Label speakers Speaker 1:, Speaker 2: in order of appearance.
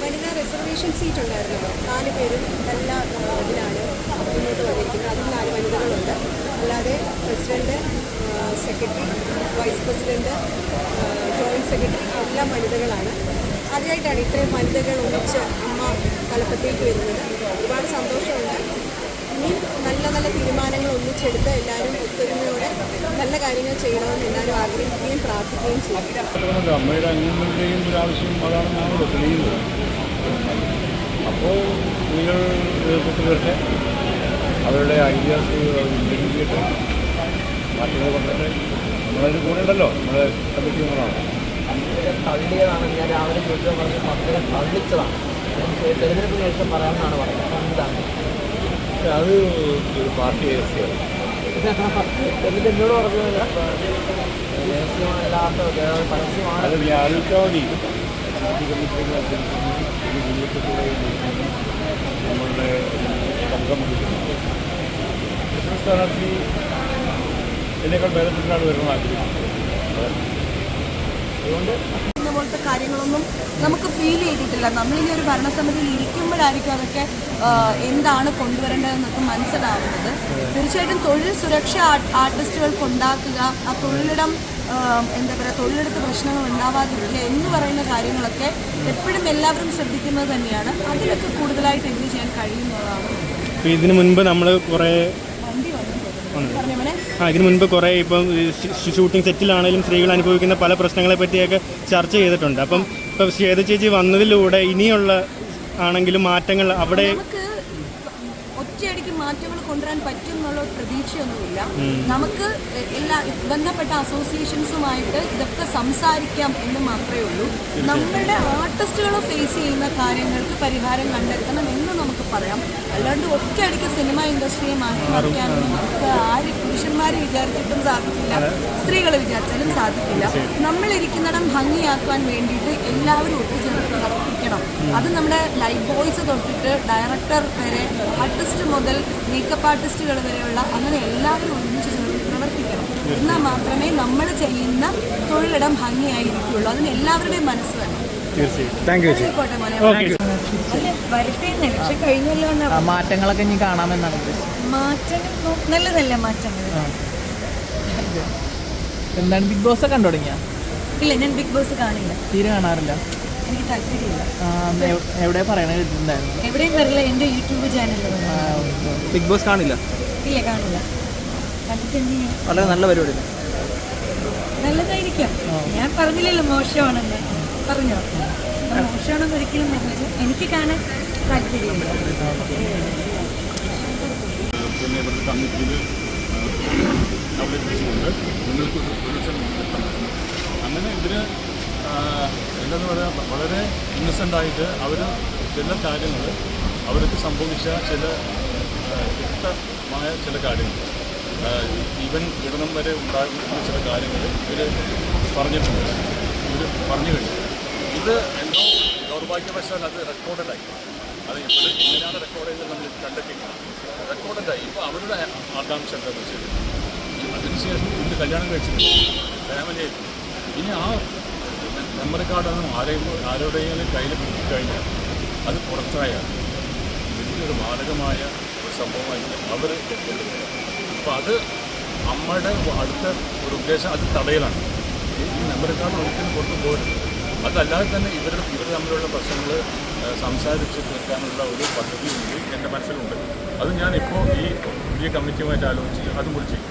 Speaker 1: വനിതാ reservation seat ഉണ്ടായിരുന്നല്ലോ, 4 പേരും എല്ലാ ഇതിലാണ് മുന്നോട്ട് വന്നിരിക്കുന്നത്. അതിൽ 4 വനിതകളുണ്ട്. അല്ലാതെ president, secretary, vice president, joint secretary എല്ലാം വനിതകളാണ്. ആദ്യമായിട്ടാണ് ഇത്രയും വനിതകൾ ഒന്നിച്ച് അമ്മ തലപ്പത്തേക്ക് വരുന്നത്. ഒരുപാട് സന്തോഷമുണ്ട്. ഇനി നല്ല നല്ല തീരുമാനങ്ങൾ ഒന്നിച്ചെടുത്ത് എല്ലാവരും ഒത്തൊരുമയോടെ നല്ല കാര്യങ്ങൾ ചെയ്യണമെന്ന് എല്ലാവരും ആഗ്രഹിക്കുകയും പ്രാർത്ഥിക്കുകയും ചെയ്യും.
Speaker 2: അമ്മയുടെ അംഗങ്ങളുടെയും ഒരു ആവശ്യം അതാണെന്നാണല്ലോ തെളിയുന്നത്. അപ്പോൾ സ്ത്രീകൾ നേതൃത്വത്തിൽ വരട്ടെ, അവരുടെ ഐഡിയാസ് ഇംപ്ലിമെൻറ്റ് ചെയ്യട്ടെ, മാറ്റങ്ങൾ കൊണ്ടട്ടെ. നമ്മളതിന് കൂടെ ഉണ്ടല്ലോ, നമ്മുടെ കമ്മിറ്റി മെമ്പറാണ്.
Speaker 3: തള്ളിയതാണ്. ഞാൻ രാവിലെ ചോദിച്ചാൽ പറഞ്ഞ് മക്കളെ തള്ളിച്ചതാണ്. തെരഞ്ഞെടുപ്പിന് ശേഷം പറയാമെന്നാണ് പറയുന്നത്. എന്താണ്
Speaker 2: അത് ഒരു പാർട്ടി രഹസ്യമാണ്.
Speaker 3: എന്നിട്ട് എന്നോട് പറഞ്ഞത് രഹസ്യമല്ലാത്ത പരസ്യമാണ്.
Speaker 2: അത് ഞാൻ ആലോചിച്ചാൽ മതി. പാർട്ടി കമ്മിറ്റികളനുസരിച്ച് ഒരു ജീവിതത്തിലൂടെ നമ്മളുടെ സംഘം വിളിക്കുന്നത് സ്ഥാനാർത്ഥി എന്നേക്കാൾ ഭേദപ്പെട്ടാണ് വരുന്നത് ആഗ്രഹിക്കുന്നത്.
Speaker 1: അതുകൊണ്ട് പോലത്തെ കാര്യങ്ങളൊന്നും നമുക്ക് ഫീൽ ചെയ്തിട്ടില്ല. നമ്മളിനി ഒരു ഭരണസമിതിയിൽ ഇരിക്കുമ്പോഴായിരിക്കും അതൊക്കെ എന്താണ് കൊണ്ടുവരേണ്ടതെന്നൊക്കെ മനസ്സിലാവുന്നത്. തീർച്ചയായിട്ടും തൊഴിൽ സുരക്ഷ ആർട്ടിസ്റ്റുകൾക്ക് ഉണ്ടാക്കുക, ആ തൊഴിലിടം എന്താ പറയുക, തൊഴിലെടുത്ത് പ്രശ്നങ്ങൾ ഉണ്ടാവാതിരിക്കുക എന്ന് പറയുന്ന കാര്യങ്ങളൊക്കെ എപ്പോഴും എല്ലാവരും ശ്രദ്ധിക്കുന്നത് തന്നെയാണ്. അതിലൊക്കെ കൂടുതലായിട്ട് എന്ത് ചെയ്യാൻ കഴിയുന്നതാണ്.
Speaker 4: ഇതിനു മുൻപ് നമ്മൾ കുറേ ഇതിനു മുൻപ് കുറേ ഇപ്പം ഷൂട്ടിംഗ് സെറ്റിലാണെങ്കിലും സ്ത്രീകൾ അനുഭവിക്കുന്ന പല പ്രശ്നങ്ങളെ പറ്റിയൊക്കെ ചർച്ച ചെയ്തിട്ടുണ്ട്. അപ്പം ഇപ്പം ശ്വേത ചേച്ചി വന്നതിലൂടെ ഇനിയുള്ള ആണെങ്കിലും മാറ്റങ്ങൾ അവിടെ
Speaker 1: ഒറ്റയടിക്ക് മാറ്റങ്ങൾ കൊണ്ടുവരാൻ പറ്റും എന്നുള്ള പ്രതീക്ഷയൊന്നുമില്ല. നമുക്ക് എല്ലാ ബന്ധപ്പെട്ട അസോസിയേഷൻസുമായിട്ട് ഇതൊക്കെ സംസാരിക്കാം എന്ന് മാത്രമേ ഉള്ളൂ. നമ്മളുടെ ആർട്ടിസ്റ്റുകൾ ഫേസ് ചെയ്യുന്ന കാര്യങ്ങൾക്ക് പരിഹാരം കണ്ടെത്തണം എന്ന് നമുക്ക് പറയാം. അല്ലാണ്ട് ഒറ്റയടിക്ക് സിനിമ ഇൻഡസ്ട്രിയെ മാറ്റിമറിക്കാനൊന്നും നമുക്ക് പുരുഷന്മാർ വിചാരിച്ചിട്ടും സാധിക്കില്ല, സ്ത്രീകൾ വിചാരിച്ചാലും സാധിക്കില്ല. നമ്മളിരിക്കുന്നിടം ഭംഗിയാക്കാൻ വേണ്ടിയിട്ട് എല്ലാവരും ഒത്തുചേർന്ന് പ്രവർത്തിക്കണം. അത് നമ്മുടെ ലൈഫ് ബോയ്സ് തൊട്ടിട്ട് ഡയറക്ടർ വരെ, ആർട്ടിസ്റ്റ് മുതൽ മേക്കപ്പ് ആർട്ടിസ്റ്റുകൾ വരെയുള്ള അങ്ങനെ എല്ലാവരും ഒരുമിച്ച് ചേർന്ന് പ്രവർത്തിക്കണം. എന്നാൽ മാത്രമേ നമ്മൾ ചെയ്യുന്ന തൊഴിലിടം ഭംഗിയായിരിക്കുള്ളൂ. അതിന് എല്ലാവരുടെയും മനസ്സ് വേണം.
Speaker 4: തീർച്ചയായും
Speaker 1: പക്ഷെ കഴിഞ്ഞല്ലോ
Speaker 3: മാറ്റങ്ങളൊക്കെ ഇനി കാണാമെന്നാണ്
Speaker 1: മാറ്റങ്ങൾ നല്ല നല്ല മാറ്റങ്ങൾ.
Speaker 3: എന്താണ് ബിഗ് ബോസ് കണ്ടു തുടങ്ങിയ?
Speaker 1: ഇല്ല, ഞാൻ ബിഗ് ബോസ് കാണില്ല,
Speaker 3: തീരെ കാണാറില്ല.
Speaker 1: എനിക്ക് താല്പര്യമില്ല.
Speaker 3: എവിടെ പറയണത് കേട്ടിട്ടുണ്ടായിരുന്നു?
Speaker 1: എവിടെയും വരില്ല, എൻ്റെ യൂട്യൂബ് ചാനലിൽ.
Speaker 3: ബിഗ് ബോസ് കാണില്ല?
Speaker 1: ഇല്ല, കാണില്ല. കണ്ടിട്ട്
Speaker 3: വളരെ നല്ല പരിപാടി,
Speaker 1: നല്ലതായിരിക്കും. ഞാൻ പറഞ്ഞില്ലല്ലോ മോശമാണെന്ന്. പറഞ്ഞോ, മോശമാണെന്ന് ഒരിക്കലും പറഞ്ഞില്ല. എനിക്ക് കാണാൻ താല്പര്യമില്ല.
Speaker 2: പിന്നെ ഇവിടുത്തെ കമ്മിറ്റിയിൽ അവതരിപ്പിച്ചുകൊണ്ട് നിങ്ങൾക്ക് അങ്ങനെ ഇതിന് എന്താണെന്ന് പറയുക, വളരെ ഇന്നസെൻ്റായിട്ട് അവർ ചില കാര്യങ്ങൾ അവർക്ക് സംഭവിച്ച ചില വ്യക്തമായ ചില കാര്യങ്ങൾ, ഈവൻ ഇടണം വരെ ഉണ്ടാകുന്ന ചില കാര്യങ്ങൾ ഇവർ പറഞ്ഞിട്ടുണ്ട്. ഇവർ പറഞ്ഞു കഴിഞ്ഞു. ഇത് എന്തോ ദൗർഭാഗ്യവശാൽ അത് റെക്കോർഡഡായി. അത് ഇപ്പോൾ എങ്ങനെയാണ് റെക്കോർഡ് ചെയ്തത് നമ്മൾ കണ്ടെത്തിക്കണം. റെക്കോർഡഡായി. ഇപ്പോൾ അവരുടെ ആകാംക്ഷ എന്താണെന്ന് വെച്ചാൽ അതിനുശേഷം ഇത് കല്യാണം കഴിച്ചിട്ടുണ്ട്, ഫാമിലി. ഇനി ആ മെമ്മറി കാർഡൊന്നും ആരുടെയെങ്കിലും കയ്യിൽ കിട്ടിക്കഴിഞ്ഞാൽ അത് പുറത്തായാൽ വലിയൊരു മാരകമായ ഒരു സംഭവമായിട്ട് അവർ കൊണ്ടുവരിക. അപ്പോൾ അത് അമ്മയുടെ അടുത്ത ഒരു ഉദ്ദേശം അത് തടയലാണ്. ഈ മെമ്മറി കാർഡ് ഒരിക്കലും പുറത്തു പോകരുത്. അതല്ലാതെ തന്നെ ഇവർ തമ്മിലുള്ള പ്രശ്നങ്ങൾ സംസാരിച്ച് തീർക്കാനുള്ള ഒരു പദ്ധതി എൻ്റെ മനസ്സിലുണ്ട്. അത് ഞാനിപ്പോൾ ഈ പുതിയ കമ്മിറ്റിയുമായിട്ട് ആലോചിച്ച് അതും കൂടി ചെയ്യും.